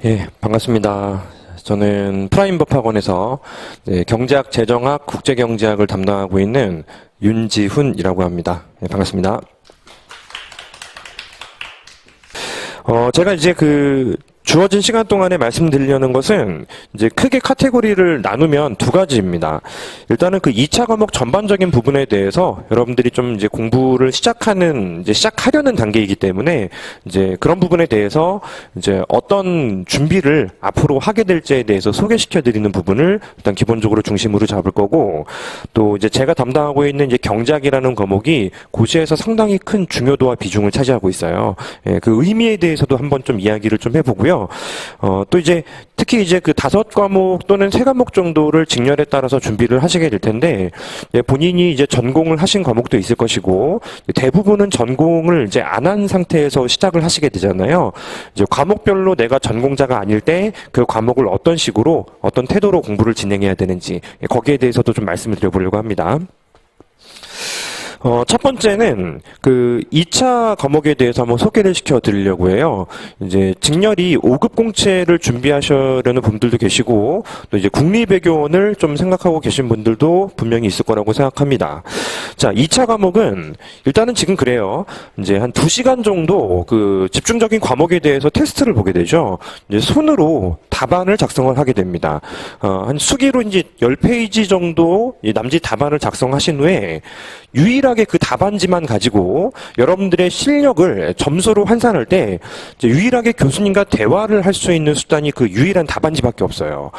예, 반갑습니다. 저는 프라임법학원에서 경제학, 재정학, 국제경제학을 담당하고 있는 윤지훈이라고 합니다. 예, 반갑습니다. 제가 이제 주어진 시간 동안에 말씀드리려는 것은 이제 크게 카테고리를 나누면 두 가지입니다. 일단은 2차 과목 전반적인 부분에 대해서 여러분들이 좀 이제 공부를 시작하려는 단계이기 때문에 이제 그런 부분에 대해서 이제 어떤 준비를 앞으로 하게 될지에 대해서 소개시켜 드리는 부분을 일단 기본적으로 중심으로 잡을 거고, 또 이제 제가 담당하고 있는 이제 경제학이라는 과목이 고시에서 상당히 큰 중요도와 비중을 차지하고 있어요. 예, 그 의미에 대해서도 한번 좀 이야기를 좀 해보고요. 또 이제 특히 이제 5과목 또는 3과목 정도를 직렬에 따라서 준비를 하시게 될 텐데, 본인이 이제 전공을 하신 과목도 있을 것이고, 대부분은 전공을 이제 안 한 상태에서 시작을 하시게 되잖아요. 이제 과목별로 내가 전공자가 아닐 때 그 과목을 어떤 식으로, 어떤 태도로 공부를 진행해야 되는지, 거기에 대해서도 좀 말씀을 드려보려고 합니다. 첫 번째는 2차 과목에 대해서 한번 소개를 시켜 드리려고 해요. 이제 직렬이 5급 공채를 준비하시려는 분들도 계시고, 또 이제 국립외교원을 좀 생각하고 계신 분들도 분명히 있을 거라고 생각합니다. 자, 2차 과목은 일단은 지금 그래요. 이제 한 2시간 정도 집중적인 과목에 대해서 테스트를 보게 되죠. 이제 손으로 답안을 작성을 하게 됩니다. 한 수기로 이제 10페이지 정도 남짓 답안을 작성하신 후에 유일하게 그 답안지만 가지고 여러분들의 실력을 점수로 환산할 때 유일하게 교수님과 대화를 할 수 있는 수단이 그 유일한 답안지밖에 없어요.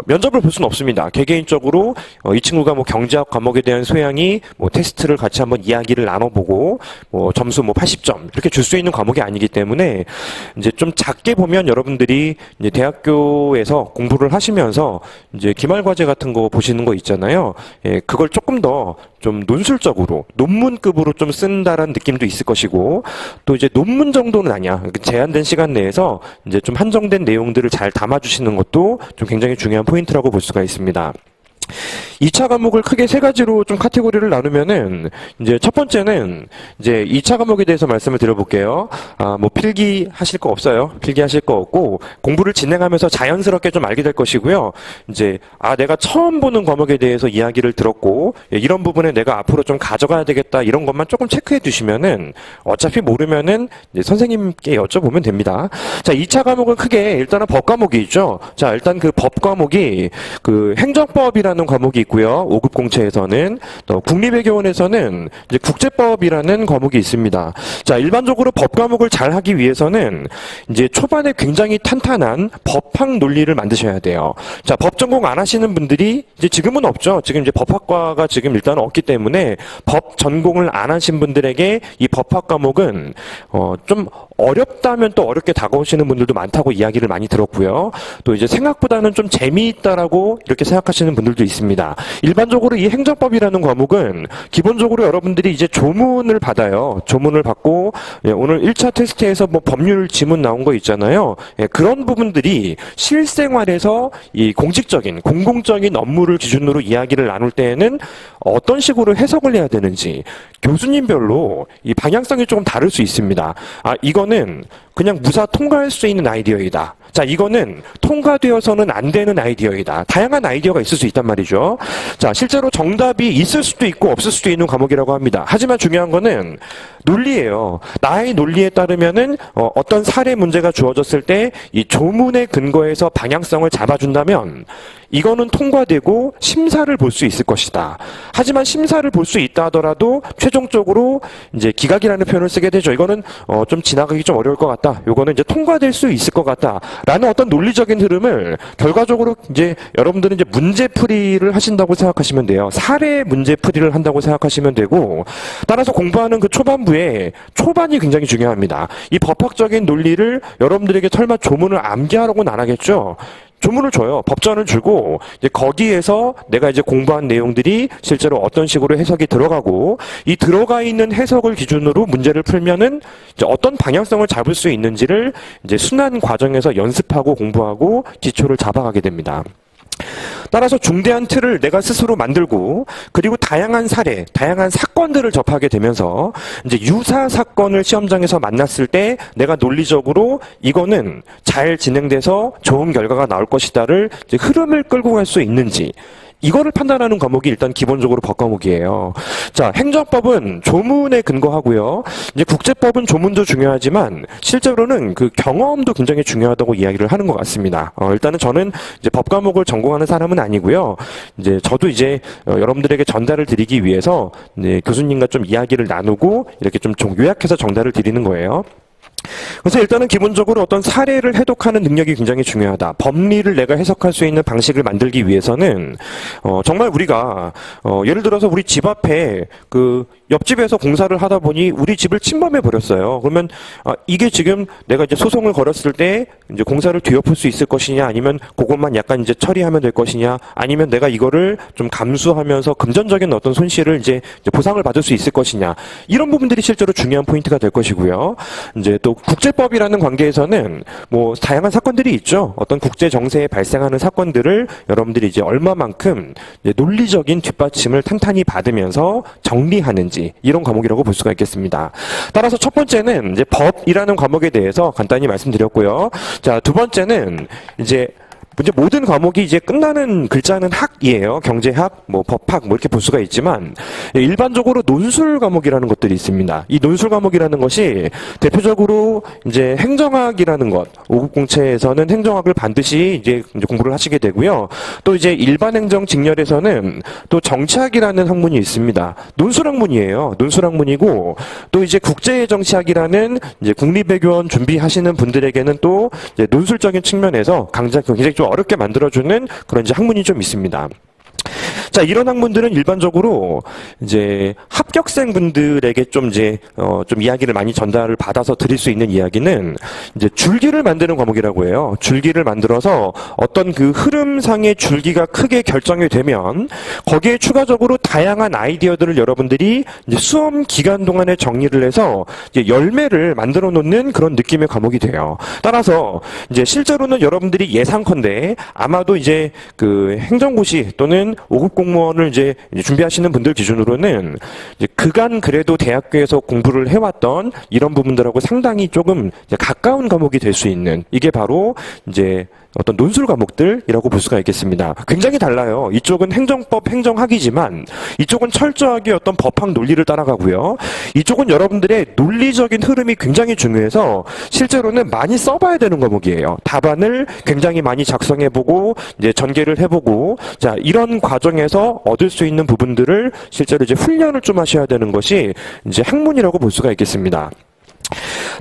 면접을 볼 수는 없습니다. 개개인적으로 이 친구가 경제학 과목에 대한 소양이 테스트를 같이 한번 이야기를 나눠보고 점수 80점 이렇게 줄 수 있는 과목이 아니기 때문에 이제 좀 작게 보면 여러분들이 이제 대학교에서 공부를 하시면서 이제 기말과제 같은 거 보시는 거 있잖아요. 예, 그걸 조금 더 좀 논술적으로 논문급으로 좀 쓴다라는 느낌도 있을 것이고, 또 이제 논문 정도는 아니야. 제한된 시간 내에서 이제 좀 한정된 내용들을 잘 담아주시는 것도 좀 굉장히 중요한 포인트라고 볼 수가 있습니다. 2차 과목을 크게 3가지로 좀 카테고리를 나누면은, 이제 첫 번째는 이제 2차 과목에 대해서 말씀을 드려볼게요. 필기 하실 거 없어요. 필기 하실 거 없고, 공부를 진행하면서 자연스럽게 좀 알게 될 것이고요. 이제, 내가 처음 보는 과목에 대해서 이야기를 들었고, 이런 부분에 내가 앞으로 좀 가져가야 되겠다, 이런 것만 조금 체크해 두시면은, 어차피 모르면은 이제 선생님께 여쭤보면 됩니다. 자, 2차 과목은 크게 일단은 법 과목이 있죠. 자, 일단 법 과목이 행정법이라는 과목이 있고요. 5급 공채에서는, 또 국립외교원에서는 이제 국제법이라는 과목이 있습니다. 자, 일반적으로 법 과목을 잘 하기 위해서는 이제 초반에 굉장히 탄탄한 법학 논리를 만드셔야 돼요. 자, 법 전공 안 하시는 분들이 이제 지금은 없죠. 지금 이제 법학과가 지금 일단 없기 때문에 법 전공을 안 하신 분들에게 이 법학 과목은 좀 어렵다면 또 어렵게 다가오시는 분들도 많다고 이야기를 많이 들었고요. 또 이제 생각보다는 좀 재미있다라고 이렇게 생각하시는 분들도 있습니다. 일반적으로 이 행정법이라는 과목은 기본적으로 여러분들이 이제 조문을 받아요. 조문을 받고, 오늘 1차 테스트에서 법률 지문 나온 거 있잖아요. 그런 부분들이 실생활에서 이 공직적인, 공공적인 업무를 기준으로 이야기를 나눌 때에는 어떤 식으로 해석을 해야 되는지 교수님별로 이 방향성이 조금 다를 수 있습니다. 이거는 그냥 무사 통과할 수 있는 아이디어이다. 자, 이거는 통과되어서는 안 되는 아이디어이다. 다양한 아이디어가 있을 수 있단 말이죠. 자, 실제로 정답이 있을 수도 있고 없을 수도 있는 과목이라고 합니다. 하지만 중요한 거는 논리예요. 나의 논리에 따르면은 어떤 사례 문제가 주어졌을 때 이 조문의 근거에서 방향성을 잡아준다면 이거는 통과되고 심사를 볼 수 있을 것이다. 하지만 심사를 볼 수 있다 하더라도 최종적으로 이제 기각이라는 표현을 쓰게 되죠. 이거는 좀 지나가기 좀 어려울 것 같다. 요거는 이제 통과될 수 있을 것 같다. 라는 어떤 논리적인 흐름을 결과적으로 이제 여러분들은 이제 문제풀이를 하신다고 생각하시면 돼요. 사례 문제풀이를 한다고 생각하시면 되고, 따라서 공부하는 초반부에 초반이 굉장히 중요합니다. 이 법학적인 논리를 여러분들에게 설마 조문을 암기하라고는 안 하겠죠. 조문을 줘요. 법전을 주고 이제 거기에서 내가 이제 공부한 내용들이 실제로 어떤 식으로 해석이 들어가고, 이 들어가 있는 해석을 기준으로 문제를 풀면은 이제 어떤 방향성을 잡을 수 있는지를 이제 순환 과정에서 연습하고 공부하고 기초를 잡아가게 됩니다. 따라서 중대한 틀을 내가 스스로 만들고 그리고 다양한 사례, 다양한 사건들을 접하게 되면서 이제 유사 사건을 시험장에서 만났을 때 내가 논리적으로 이거는 잘 진행돼서 좋은 결과가 나올 것이다를 이제 흐름을 끌고 갈 수 있는지 이거를 판단하는 과목이 일단 기본적으로 법 과목이에요. 자, 행정법은 조문에 근거하고요. 이제 국제법은 조문도 중요하지만 실제로는 그 경험도 굉장히 중요하다고 이야기를 하는 것 같습니다. 일단은 저는 이제 법 과목을 전공하는 사람은 아니고요. 이제 저도 이제 여러분들에게 전달을 드리기 위해서 이제 교수님과 좀 이야기를 나누고 이렇게 좀 요약해서 전달을 드리는 거예요. 그래서 일단은 기본적으로 어떤 사례를 해독하는 능력이 굉장히 중요하다. 법리를 내가 해석할 수 있는 방식을 만들기 위해서는 정말 우리가 예를 들어서 우리 집 앞에 그 옆집에서 공사를 하다 보니 우리 집을 침범해 버렸어요. 그러면 이게 지금 내가 이제 소송을 걸었을 때 이제 공사를 뒤엎을 수 있을 것이냐, 아니면 그것만 약간 이제 처리하면 될 것이냐, 아니면 내가 이거를 좀 감수하면서 금전적인 어떤 손실을 이제 보상을 받을 수 있을 것이냐, 이런 부분들이 실제로 중요한 포인트가 될 것이고요. 이제 또 국제법이라는 관계에서는 뭐 다양한 사건들이 있죠. 어떤 국제 정세에 발생하는 사건들을 여러분들이 이제 얼마만큼 이제 논리적인 뒷받침을 탄탄히 받으면서 정리하는지, 이런 과목이라고 볼 수가 있겠습니다. 따라서 첫 번째는 이제 법이라는 과목에 대해서 간단히 말씀드렸고요. 자, 두 번째는 이제 모든 과목이 이제 끝나는 글자는 학이에요. 경제학, 뭐 법학, 뭐 이렇게 볼 수가 있지만 일반적으로 논술 과목이라는 것들이 있습니다. 이 논술 과목이라는 것이 대표적으로 이제 행정학이라는 것, 5급 공채에서는 행정학을 반드시 이제 공부를 하시게 되고요. 또 이제 일반 행정 직렬에서는 또 정치학이라는 학문이 있습니다. 논술 학문이에요. 논술 학문이고, 또 이제 국제 정치학이라는 이제 국립외교원 준비하시는 분들에게는 또 이제 논술적인 측면에서 굉장히 좀 어렵게 만들어주는 그런 이제 학문이 좀 있습니다. 자, 이런 학문들은 일반적으로 이제 합격생분들에게 좀 이제 좀 이야기를 많이 전달을 받아서 드릴 수 있는 이야기는 이제 줄기를 만드는 과목이라고 해요. 줄기를 만들어서 어떤 그 흐름상의 줄기가 크게 결정이 되면 거기에 추가적으로 다양한 아이디어들을 여러분들이 이제 수험 기간 동안에 정리를 해서 이제 열매를 만들어 놓는 그런 느낌의 과목이 돼요. 따라서 이제 실제로는 여러분들이 예상컨대 아마도 이제 그 행정고시 또는 5급 공무원을 이제 준비하시는 분들 기준으로는 이제 그간 그래도 대학교에서 공부를 해왔던 이런 부분들하고 상당히 조금 이제 가까운 과목이 될 수 있는, 이게 바로 이제 어떤 논술 과목들이라고 볼 수가 있겠습니다. 굉장히 달라요. 이쪽은 행정법, 행정학이지만 이쪽은 철저하게 어떤 법학 논리를 따라가고요. 이쪽은 여러분들의 논리적인 흐름이 굉장히 중요해서 실제로는 많이 써봐야 되는 과목이에요. 답안을 굉장히 많이 작성해보고 이제 전개를 해보고, 자, 이런 과정에서 얻을 수 있는 부분들을 실제로 이제 훈련을 좀 하셔야 되는 것이 이제 학문이라고 볼 수가 있겠습니다.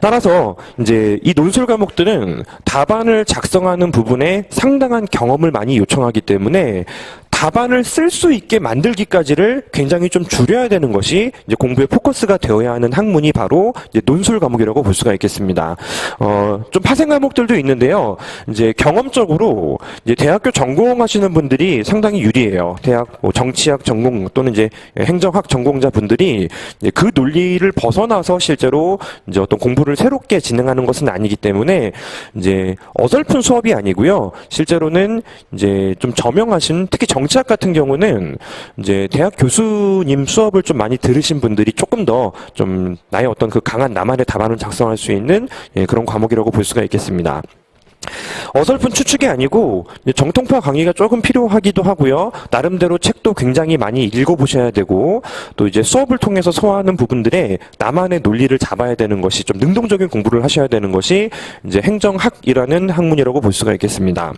따라서 이제 이 논술 과목들은 답안을 작성하는 부분에 상당한 경험을 많이 요청하기 때문에 답안을 쓸 수 있게 만들기까지를 굉장히 좀 줄여야 되는 것이 이제 공부의 포커스가 되어야 하는 학문이 바로 이제 논술 과목이라고 볼 수가 있겠습니다. 좀 파생 과목들도 있는데요. 이제 경험적으로 이제 대학교 전공하시는 분들이 상당히 유리해요. 대학 뭐 정치학 전공 또는 이제 행정학 전공자 분들이 이제 그 논리를 벗어나서 실제로 이제 어떤 공부를 새롭게 진행하는 것은 아니기 때문에 이제 어설픈 수업이 아니고요. 실제로는 이제 좀 저명하신, 특히 정치학 같은 경우는 이제 대학 교수님 수업을 좀 많이 들으신 분들이 조금 더 좀 나의 어떤 그 강한 나만의 답안을 작성할 수 있는 그런 과목이라고 볼 수가 있겠습니다. 어설픈 추측이 아니고 정통파 강의가 조금 필요하기도 하고요. 나름대로 책도 굉장히 많이 읽어보셔야 되고, 또 이제 수업을 통해서 소화하는 부분들에 나만의 논리를 잡아야 되는 것이, 좀 능동적인 공부를 하셔야 되는 것이 이제 행정학이라는 학문이라고 볼 수가 있겠습니다.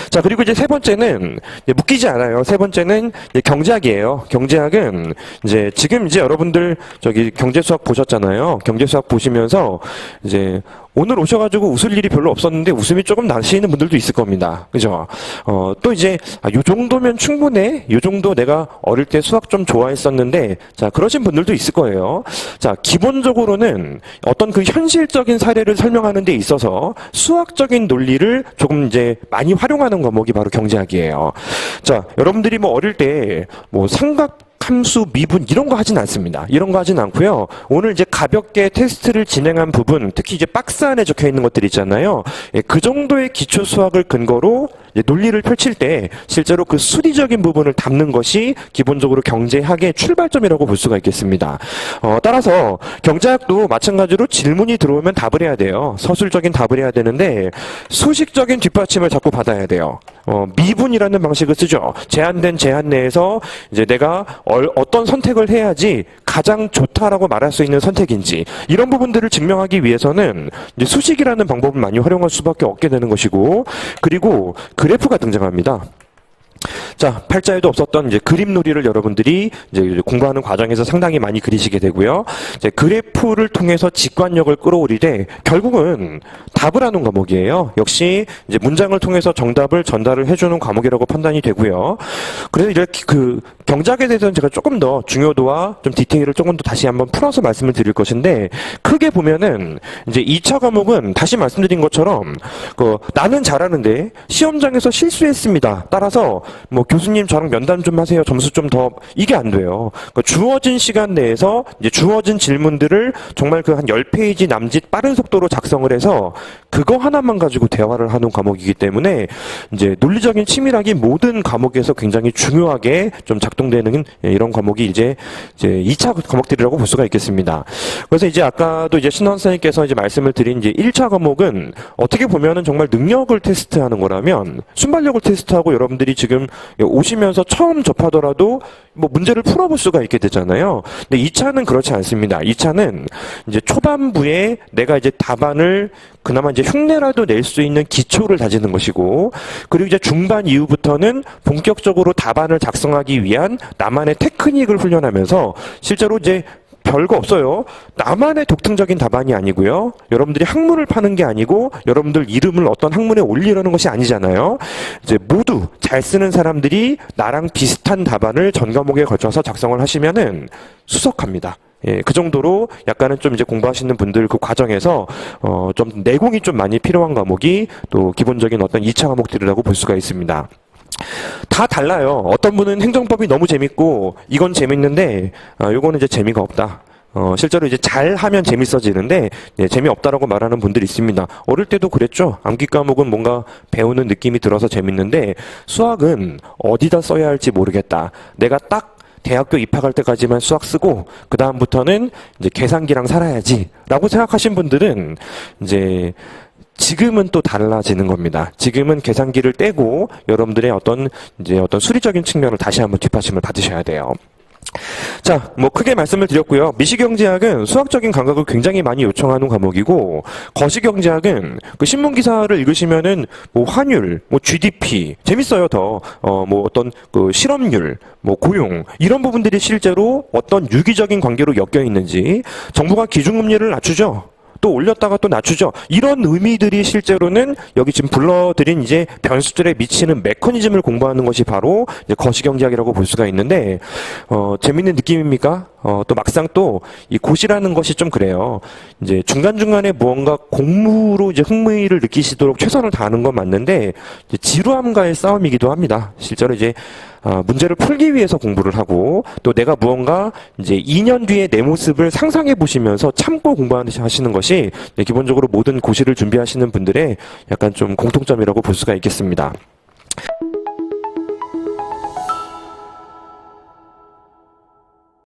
자, 그리고 이제 세 번째는 묶이지 않아요. 세 번째는 경제학이에요. 경제학은 이제 지금 이제 여러분들 저기 경제수학 보셨잖아요. 경제수학 보시면서 이제 오늘 오셔가지고 웃을 일이 별로 없었는데 웃음이 조금 나시는 분들도 있을 겁니다. 그죠? 또 이제, 요 정도면 충분해? 요 정도 내가 어릴 때 수학 좀 좋아했었는데, 자, 그러신 분들도 있을 거예요. 자, 기본적으로는 어떤 그 현실적인 사례를 설명하는 데 있어서 수학적인 논리를 조금 이제 많이 활용하는 과목이 바로 경제학이에요. 자, 여러분들이 뭐 어릴 때 뭐 함수, 미분 이런 거 하진 않습니다. 이런 거 하진 않고요. 오늘 이제 가볍게 테스트를 진행한 부분, 특히 이제 박스 안에 적혀 있는 것들 있잖아요. 예, 그 정도의 기초 수학을 근거로 이제 논리를 펼칠 때 실제로 그 수리적인 부분을 담는 것이 기본적으로 경제학의 출발점이라고 볼 수가 있겠습니다. 따라서 경제학도 마찬가지로 질문이 들어오면 답을 해야 돼요. 서술적인 답을 해야 되는데 수식적인 뒷받침을 자꾸 받아야 돼요. 미분이라는 방식을 쓰죠. 제한된 제한 내에서 이제 내가 어떤 선택을 해야지 가장 좋다라고 말할 수 있는 선택인지 이런 부분들을 증명하기 위해서는 이제 수식이라는 방법을 많이 활용할 수밖에 없게 되는 것이고, 그리고 그래프가 등장합니다. 자, 팔자에도 없었던 이제 그림놀이를 여러분들이 이제 공부하는 과정에서 상당히 많이 그리시게 되고요. 이제 그래프를 통해서 직관력을 끌어올리되 결국은 답을 하는 과목이에요. 역시 이제 문장을 통해서 정답을 전달을 해주는 과목이라고 판단이 되고요. 그래서 이렇게 그 경작에 대해서는 제가 조금 더 중요도와 좀 디테일을 조금 더 다시 한번 풀어서 말씀을 드릴 것인데, 크게 보면은 이제 2차 과목은 다시 말씀드린 것처럼 나는 잘하는데 시험장에서 실수했습니다. 따라서 뭐 교수님 저랑 면담 좀 하세요. 점수 좀 더, 이게 안 돼요. 주어진 시간 내에서 이제 주어진 질문들을 정말 그 한 10페이지 남짓 빠른 속도로 작성을 해서 그거 하나만 가지고 대화를 하는 과목이기 때문에 이제 논리적인 치밀하기 모든 과목에서 굉장히 중요하게 좀 작동되는 이런 과목이 이제 2차 과목들이라고 볼 수가 있겠습니다. 그래서 이제 아까도 이제 신원 선생님께서 이제 말씀을 드린 이제 1차 과목은 어떻게 보면은 정말 능력을 테스트하는 거라면 순발력을 테스트하고 여러분들이 지금 오시면서 처음 접하더라도 뭐 문제를 풀어볼 수가 있게 되잖아요. 근데 2차는 그렇지 않습니다. 2차는 이제 초반부에 내가 이제 답안을 그나마 이제 흉내라도 낼 수 있는 기초를 다지는 것이고, 그리고 이제 중반 이후부터는 본격적으로 답안을 작성하기 위한 나만의 테크닉을 훈련하면서 실제로 이제 별거 없어요. 나만의 독특적인 답안이 아니고요. 여러분들이 학문을 파는 게 아니고 여러분들 이름을 어떤 학문에 올리려는 것이 아니잖아요. 이제 모두 잘 쓰는 사람들이 나랑 비슷한 답안을 전 과목에 걸쳐서 작성을 하시면은 수석합니다. 예, 그 정도로 약간은 좀 이제 공부하시는 분들 그 과정에서 좀 내공이 좀 많이 필요한 과목이 또 기본적인 어떤 2차 과목들이라고 볼 수가 있습니다. 다 달라요. 어떤 분은 행정법이 너무 재밌고 이건 재밌는데 요거는 이제 재미가 없다. 실제로 이제 잘하면 재밌어지는데 재미없다라고 말하는 분들이 있습니다. 어릴 때도 그랬죠. 암기 과목은 뭔가 배우는 느낌이 들어서 재밌는데 수학은 어디다 써야 할지 모르겠다. 내가 딱 대학교 입학할 때까지만 수학 쓰고 그 다음부터는 이제 계산기랑 살아야지라고 생각하신 분들은 이제 지금은 또 달라지는 겁니다. 지금은 계산기를 떼고 여러분들의 어떤 수리적인 측면을 다시 한번 뒷받침을 받으셔야 돼요. 자, 뭐 크게 말씀을 드렸고요. 미시경제학은 수학적인 감각을 굉장히 많이 요청하는 과목이고, 거시경제학은 그 신문 기사를 읽으시면은 뭐 환율, 뭐 GDP 재밌어요. 더 뭐 어떤 그 실업률, 뭐 고용 이런 부분들이 실제로 어떤 유기적인 관계로 엮여 있는지, 정부가 기준금리를 낮추죠. 또 올렸다가 또 낮추죠. 이런 의미들이 실제로는 여기 지금 불러드린 이제 변수들에 미치는 메커니즘을 공부하는 것이 바로 이제 거시경제학이라고 볼 수가 있는데, 재밌는 느낌입니까? 또 막상 또 이 고시라는 것이 좀 그래요. 이제 중간중간에 무언가 공부로 이제 흥미를 느끼시도록 최선을 다하는 건 맞는데, 이제 지루함과의 싸움이기도 합니다. 실제로 이제 문제를 풀기 위해서 공부를 하고, 또 내가 무언가 이제 2년 뒤에 내 모습을 상상해 보시면서 참고 공부하시는 것이 기본적으로 모든 고시를 준비하시는 분들의 약간 좀 공통점이라고 볼 수가 있겠습니다.